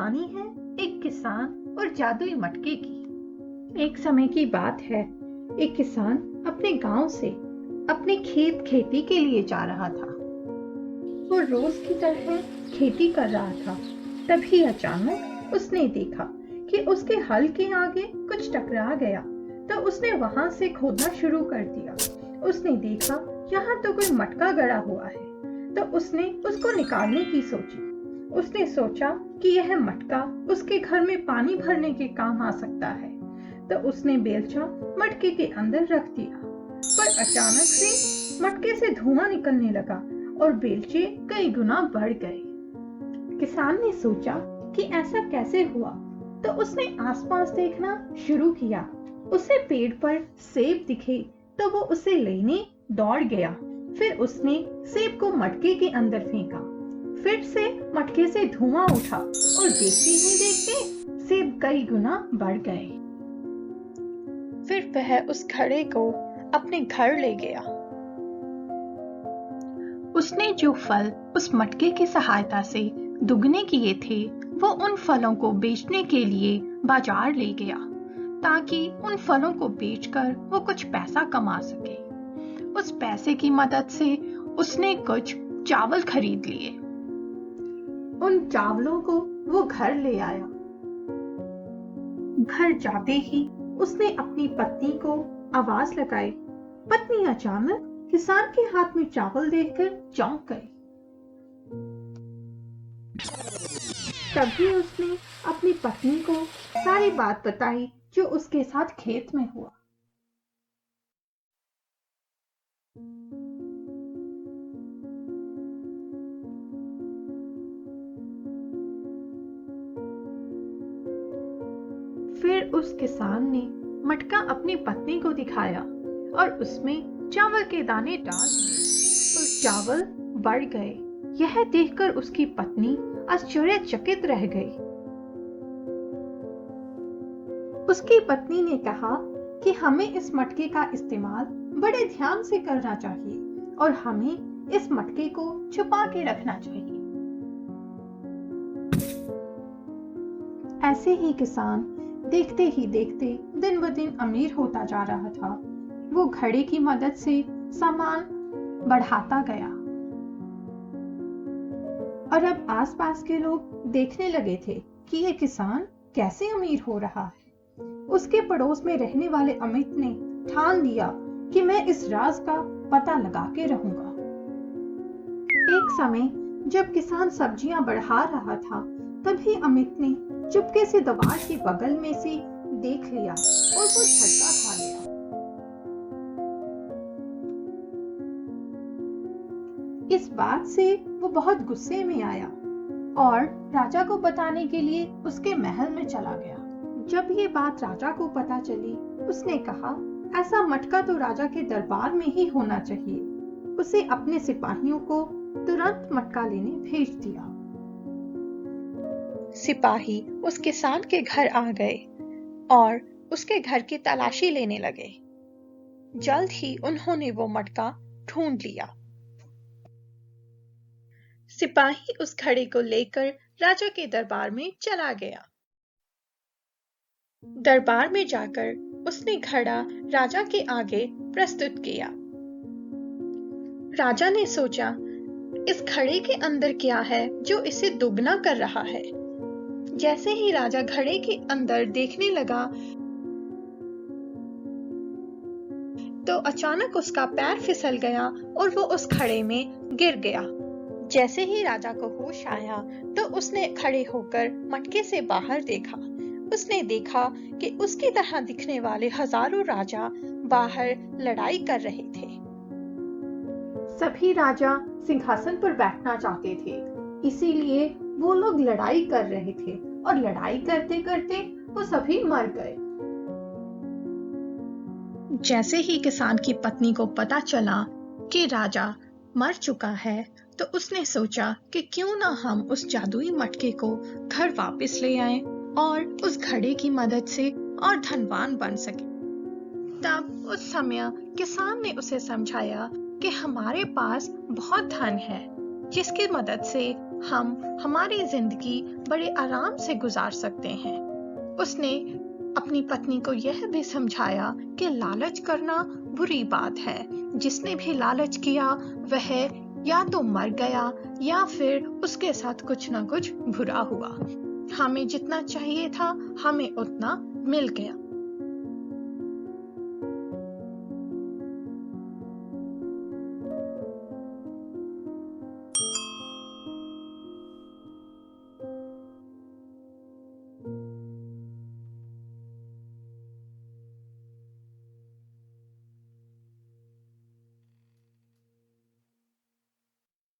कहानी है एक किसान और जादुई मटके की। एक समय की बात है, एक किसान अपने गांव से अपने खेत खेती के लिए जा रहा था। वो रोज की तरह खेती कर रहा था। तभी अचानक उसने देखा कि उसके हल के आगे कुछ टकरा गया, तो उसने वहां से खोदना शुरू कर दिया। उसने देखा यहाँ तो कोई मटका गड़ा हुआ है, तो उसने उसको निकालने की सोची। उसने सोचा कि यह मटका उसके घर में पानी भरने के काम आ सकता है, तो उसने बेलचा मटके के अंदर रख दिया। पर अचानक से मटके से धुआं निकलने लगा और बेलचे कई गुना बढ़ गए। किसान ने सोचा कि ऐसा कैसे हुआ, तो उसने आसपास देखना शुरू किया। उसे पेड़ पर सेब दिखे तो वो उसे लेने दौड़ गया। फिर उसने सेब को मटके के अंदर फेंका। फिर से मटके से धुआं उठा और देखते ही देखते सेब कई गुना बढ़ गए। फिर वह उस घड़े को अपने घर ले गया। उसने जो फल उस मटके की सहायता से दुगने किए थे, वो उन फलों को बेचने के लिए बाजार ले गया, ताकि उन फलों को बेचकर वो कुछ पैसा कमा सके। उस पैसे की मदद से उसने कुछ चावल खरीद लिए। उन चावलों को वो घर ले आया। घर जाते ही उसने अपनी पत्नी को आवाज लगाई। पत्नी अचानक किसान के हाथ में चावल देखकर चौंक गई। तभी उसने अपनी पत्नी को सारी बात बताई जो उसके साथ खेत में हुआ। फिर उस किसान ने मटका अपनी पत्नी को दिखाया और उसमें चावल के दाने डाल दिए और चावल बढ़ गए। यह देखकर उसकी पत्नी आश्चर्यचकित रह गई। उसकी पत्नी ने कहा कि हमें इस मटके का इस्तेमाल बड़े ध्यान से करना चाहिए और हमें इस मटके को छुपा के रखना चाहिए। ऐसे ही किसान देखते ही देखते दिन ब दिन अमीर होता जा रहा था। वो घड़े की मदद से सामान बढ़ाता गया और अब आसपास के लोग देखने लगे थे कि ये किसान कैसे अमीर हो रहा है। उसके पड़ोस में रहने वाले अमित ने ठान लिया कि मैं इस राज का पता लगा के रहूंगा। एक समय जब किसान सब्जियां बढ़ा रहा था, तभी अमित ने चुपके से दीवार के बगल में से देख लिया और वो झटका खा गया। इस बात से वो बहुत गुस्से में आया और राजा को बताने के लिए उसके महल में चला गया। जब ये बात राजा को पता चली, उसने कहा, ऐसा मटका तो राजा के दरबार में ही होना चाहिए। उसे अपने सिपाहियों को तुरंत मटका लेने भेज दिया। सिपाही उस किसान के घर आ गए और उसके घर की तलाशी लेने लगे। जल्द ही उन्होंने वो मटका ढूंढ लिया। सिपाही उस घड़े को लेकर राजा के दरबार में चला गया। दरबार में जाकर उसने घड़ा राजा के आगे प्रस्तुत किया। राजा ने सोचा, इस घड़े के अंदर क्या है जो इसे दुगना कर रहा है। जैसे ही राजा घड़े के अंदर देखने लगा, तो अचानक उसका पैर फिसल गया और वो उस घड़े में गिर गया। जैसे ही राजा को होश आया, तो उसने खड़े होकर मटके से बाहर देखा। उसने देखा कि उसकी तरह दिखने वाले हजारों राजा बाहर लड़ाई कर रहे थे। सभी राजा सिंहासन पर बैठना चाहते थे, इसीलिए वो लोग लड़ाई कर रहे थे और लड़ाई करते करते वो सभी मर गए। जैसे ही किसान की पत्नी को पता चला कि राजा मर चुका है, तो उसने सोचा कि क्यों ना हम उस जादुई मटके को घर वापस ले आएं और उस घड़े की मदद से और धनवान बन सके। तब उस समय किसान ने उसे समझाया कि हमारे पास बहुत धन है, जिसकी मदद से हम हमारी जिंदगी बड़े आराम से गुजार सकते हैं। उसने अपनी पत्नी को यह भी समझाया कि लालच करना बुरी बात है। जिसने भी लालच किया वह या तो मर गया या फिर उसके साथ कुछ ना कुछ बुरा हुआ। हमें जितना चाहिए था हमें उतना मिल गया।